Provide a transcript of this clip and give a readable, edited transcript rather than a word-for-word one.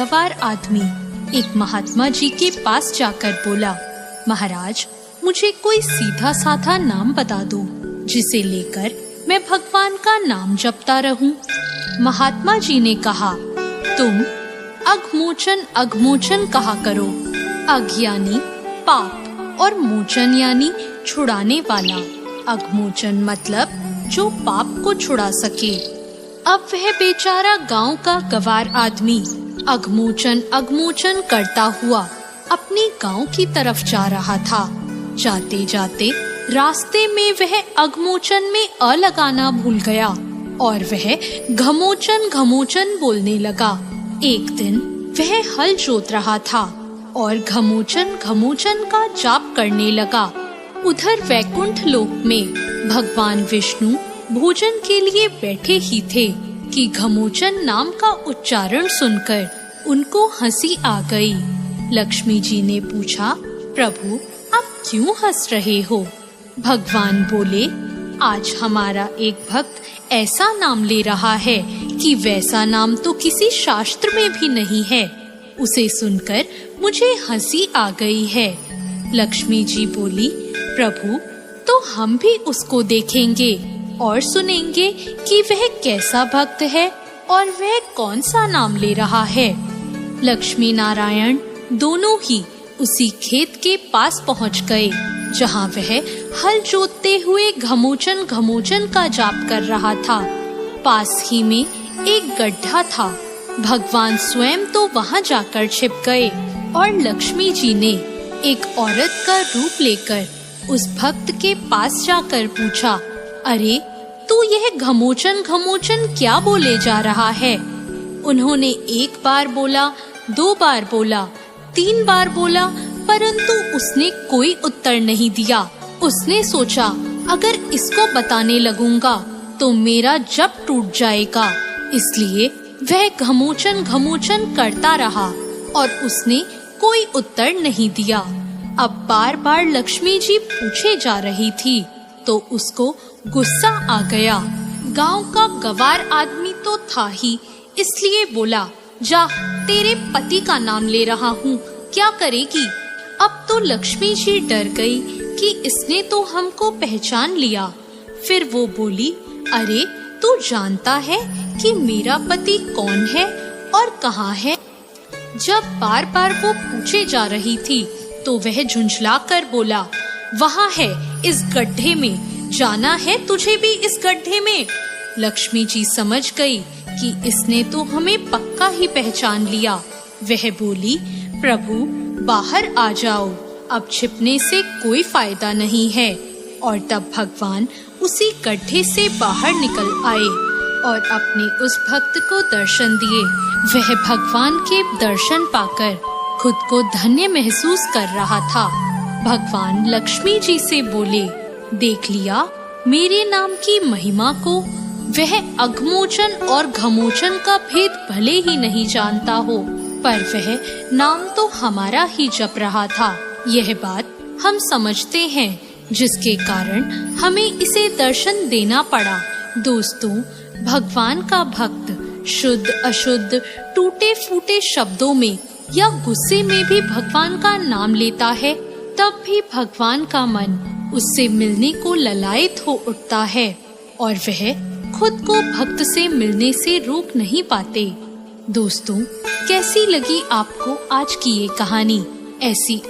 गवार आदमी एक महात्मा जी के पास जाकर बोला, महाराज, मुझे कोई सीधा साधा नाम बता दो जिसे लेकर मैं भगवान का नाम जपता रहूं। महात्मा जी ने कहा, तुम अघमोचन अघमोचन कहा करो। अघ यानी पाप और मोचन यानी छुड़ाने वाला। अघमोचन मतलब जो पाप को छुड़ा सके। अब वह बेचारा गांव का गवार आदमी अघमोचन अघमोचन करता हुआ अपने गांव की तरफ जा रहा था। जाते जाते रास्ते में वह अघमोचन में अ लगाना भूल गया और वह घमोचन घमोचन बोलने लगा। एक दिन वह हल जोत रहा था और घमोचन घमोचन का जाप करने लगा। उधर वैकुंठ लोक में भगवान विष्णु भोजन के लिए बैठे ही थे कि घमोचन नाम का उच्चारण सुनकर उनको हंसी आ गई। लक्ष्मी जी ने पूछा, प्रभु आप क्यों हंस रहे हो? भगवान बोले, आज हमारा एक भक्त ऐसा नाम ले रहा है कि वैसा नाम तो किसी शास्त्र में भी नहीं है। उसे सुनकर मुझे हंसी आ गई है। लक्ष्मी जी बोली, प्रभु तो हम भी उसको देखेंगे और सुनेंगे कि वह कैसा भक्त है और वह कौन सा नाम ले रहा है। लक्ष्मी नारायण दोनों ही उसी खेत के पास पहुंच गए जहां वह हल जोतते हुए घमोचन घमोचन का जाप कर रहा था। पास ही में एक गड्ढा था। भगवान स्वयं तो वहां जाकर छिप गए और लक्ष्मी जी ने एक औरत का रूप लेकर उस भक्त के पास जाकर पूछा, अरे तू यह घमोचन घमोचन क्या बोले जा रहा है? उन्होंने एक बार बोला, 2 बार बोला, 3 बार बोला, परंतु उसने कोई उत्तर नहीं दिया। उसने सोचा, अगर इसको बताने लगूंगा तो मेरा जप टूट जाएगा। इसलिए वह घमोचन घमोचन करता रहा और उसने कोई उत्तर नहीं दिया। अब बार बार लक्ष्मी जी पूछे जा रही थी तो उसको गुस्सा आ गया। गांव का गवार आदमी तो था ही, इसलिए बोला, जा तेरे पति का नाम ले रहा हूँ, क्या करेगी? अब तो लक्ष्मी जी डर गई कि इसने तो हमको पहचान लिया। फिर वो बोली, अरे तू जानता है कि मेरा पति कौन है और कहाँ है? जब बार बार वो पूछे जा रही थी तो वह झुंझला कर बोला, वहाँ है इस गड्ढे में, जाना है तुझे भी इस गड्ढे में। लक्ष्मी जी समझ गई कि इसने तो हमें पक्का ही पहचान लिया। वह बोली, प्रभु बाहर आ जाओ, अब छिपने से कोई फायदा नहीं है। और तब भगवान उसी गड्ढे से बाहर निकल आए और अपने उस भक्त को दर्शन दिए। वह भगवान के दर्शन पाकर खुद को धन्य महसूस कर रहा था। भगवान लक्ष्मी जी से बोले, देख लिया मेरे नाम की महिमा को? वह अघमोचन और घमोचन का भेद भले ही नहीं जानता हो, पर वह नाम तो हमारा ही जप रहा था। यह बात हम समझते हैं, जिसके कारण हमें इसे दर्शन देना पड़ा। दोस्तों, भगवान का भक्त शुद्ध अशुद्ध, टूटे फूटे शब्दों में या गुस्से में भी भगवान का नाम लेता है, तब भी भगवान का मन उससे मिलने को ललायत हो उठता है और वह खुद को भक्त से मिलने से रोक नहीं पाते। दोस्तों, कैसी लगी आपको आज की ये कहानी? ऐसी